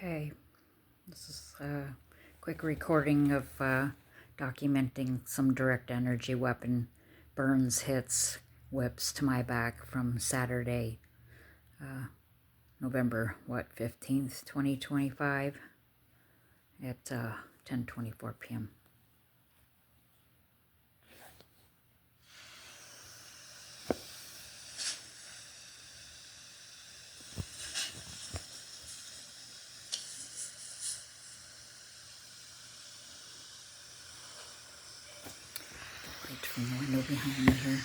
Okay, this is a quick recording of documenting some direct energy weapon burns, hits, whips to my back from Saturday, November 15th, 2025 at 10:24 p.m. Right from the window behind me here.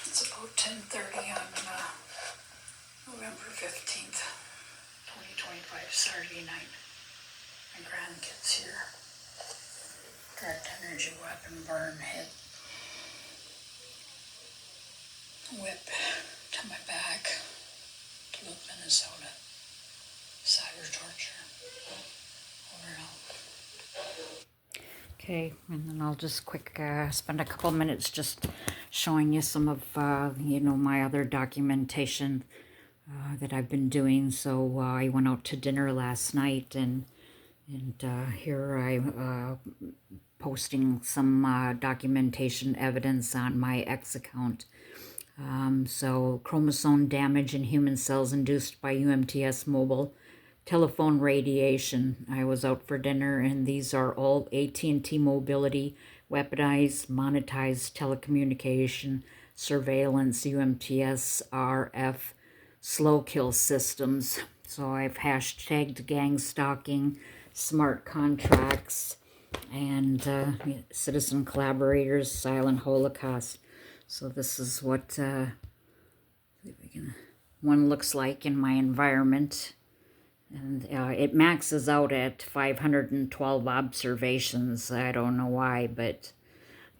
It's about 10:30 on November 15th, 2025, Saturday night. My grandkids here. Direct energy weapon burn, hit, whip to my back, Duluth, Minnesota. Cybertorture. Over and out. Okay, and then I'll just spend a couple minutes just showing you some of my other documentation that I've been doing. So I went out to dinner last night, and here I posting some documentation evidence on my X account. So chromosome damage in human cells induced by UMTS mobile telephone radiation. I was out for dinner, and these are all AT&T Mobility weaponized, monetized telecommunication, surveillance, UMTS, RF, slow kill systems. So I've hashtagged gang stalking, smart contracts, and citizen collaborators, silent holocaust. So this is what one looks like in my environment. And it maxes out at 512 observations. I don't know why, but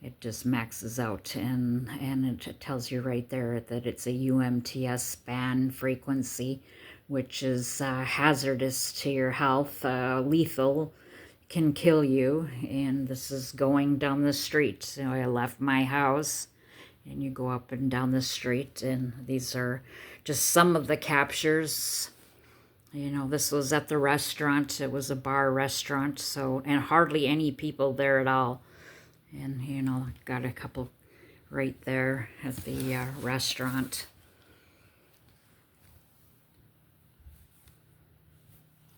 it just maxes out. And it tells you right there that it's a UMTS band frequency, which is hazardous to your health, lethal, can kill you. And this is going down the street. So I left my house, and you go up and down the street, and these are just some of the captures. You know, this was at the restaurant. It was a bar restaurant, so, and hardly any people there at all. And, you know, got a couple right there at the restaurant.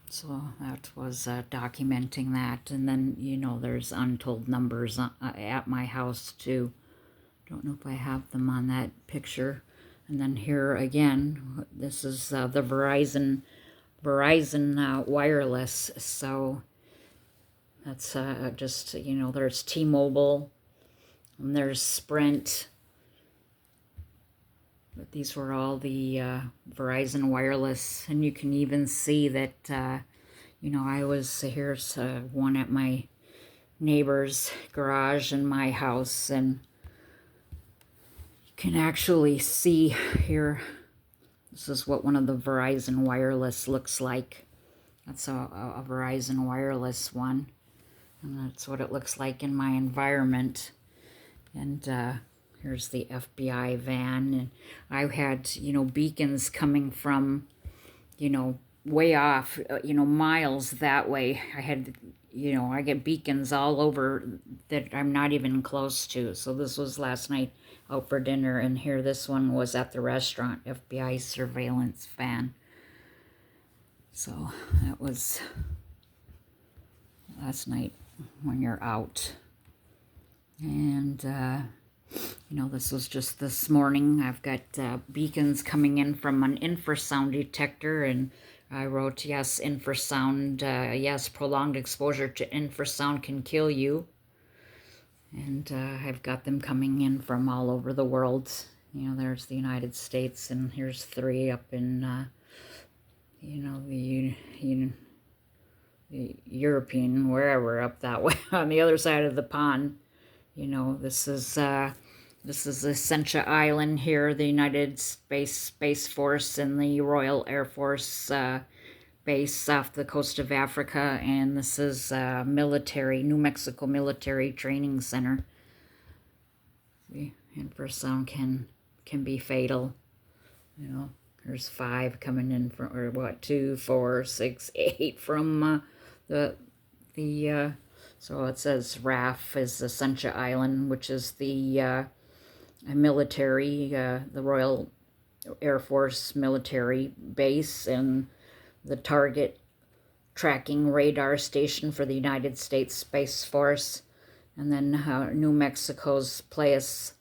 So that was documenting that. And then, you know, there's untold numbers at my house, too. Don't know if I have them on that picture. And then here again, this is the Verizon wireless. So that's just, you know, there's T-Mobile and there's Sprint. But these were all the Verizon wireless. And you can even see that, you know, here's one at my neighbor's garage in my house. And you can actually see here, this is what one of the Verizon wireless looks like. That's a Verizon wireless one. And that's what it looks like in my environment. And here's the FBI van. And I had, beacons coming from, way off, miles that way. I had, I get beacons all over that I'm not even close to. So this was last night out for dinner, and here this one was at the restaurant, FBI surveillance van. So that was last night when you're out. And, this was just this morning. I've got beacons coming in from an infrasound detector, and I wrote, yes, infrasound, yes, prolonged exposure to infrasound can kill you. And I've got them coming in from all over the world. There's the United States, and here's 3 up in, the European, wherever, up that way, on the other side of the pond. This is Essentia Island here, the United Space Force and the Royal Air Force base off the coast of Africa, and this is New Mexico Military Training Center. See, infrasound can be fatal. There's 5 coming in from, or what, 2, 4, 6, 8 from so it says RAF is Essentia Island, which is the military, the Royal Air Force military base, and the target tracking radar station for the United States Space Force. And then New Mexico's Playas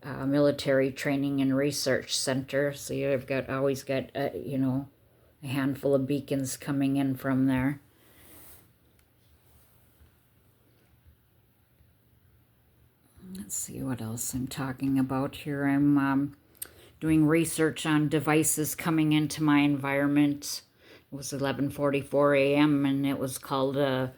Military Training and Research Center. So you've always got a handful of beacons coming in from there. Let's see what else I'm talking about here. I'm doing research on devices coming into my environment. It was 11:44 a.m. and it was called a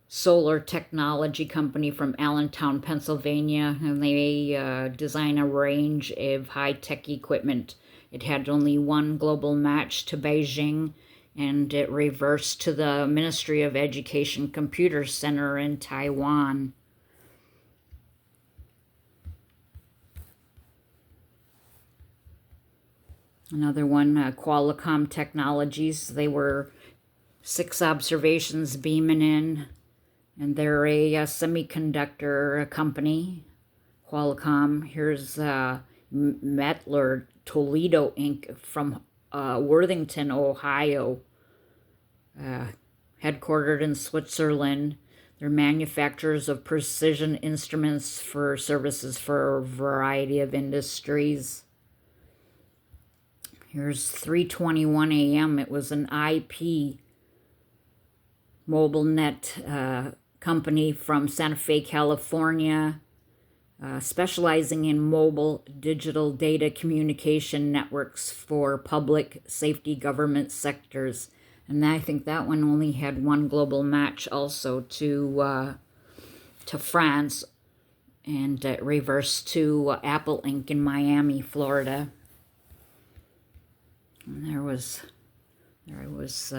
solar technology company from Allentown, Pennsylvania, and they design a range of high-tech equipment. It had only one global match to Beijing, and it reversed to the Ministry of Education Computer Center in Taiwan. Another one, Qualcomm Technologies. They were 6 observations beaming in, and they're a semiconductor company, Qualcomm. Here's Mettler Toledo Inc. from Worthington, Ohio, headquartered in Switzerland. They're manufacturers of precision instruments for services for a variety of industries. Here's 3:21 a.m. It was an IP mobile net company from Santa Fe, California, specializing in mobile digital data communication networks for public safety government sectors. And I think that one only had one global match also to France, and reversed to Apple Inc. in Miami, Florida. And there I was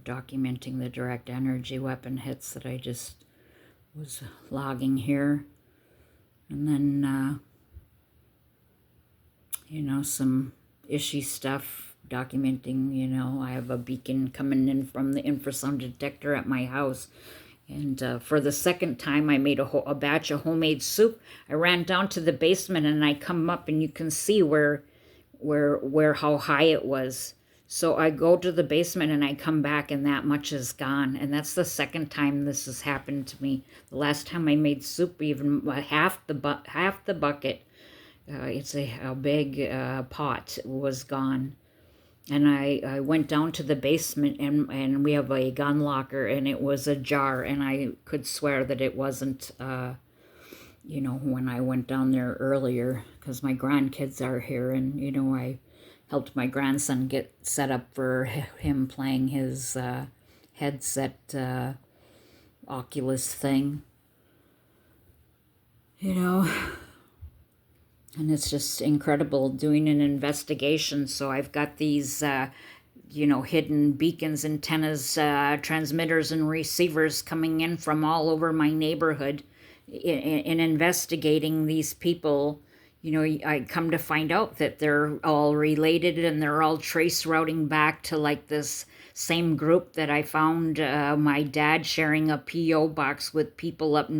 documenting the direct energy weapon hits that I just was logging here. And then, some ishy stuff documenting, I have a beacon coming in from the infrasound detector at my house. And for the second time, I made a batch of homemade soup. I ran down to the basement and I come up and you can see how high it was. So I go to the basement and I come back and that much is gone. And that's the second time this has happened to me. The last time I made soup, even half the bucket, it's a big pot, was gone. And I went down to the basement and we have a gun locker and it was ajar, and I could swear that it wasn't, when I went down there earlier, because my grandkids are here, and, I helped my grandson get set up for him playing his headset Oculus thing, And it's just incredible doing an investigation. So I've got these, hidden beacons, antennas, transmitters, and receivers coming in from all over my neighborhood. in investigating these people, you know, I come to find out that they're all related and they're all trace routing back to like this same group that I found my dad sharing a P.O. box with people up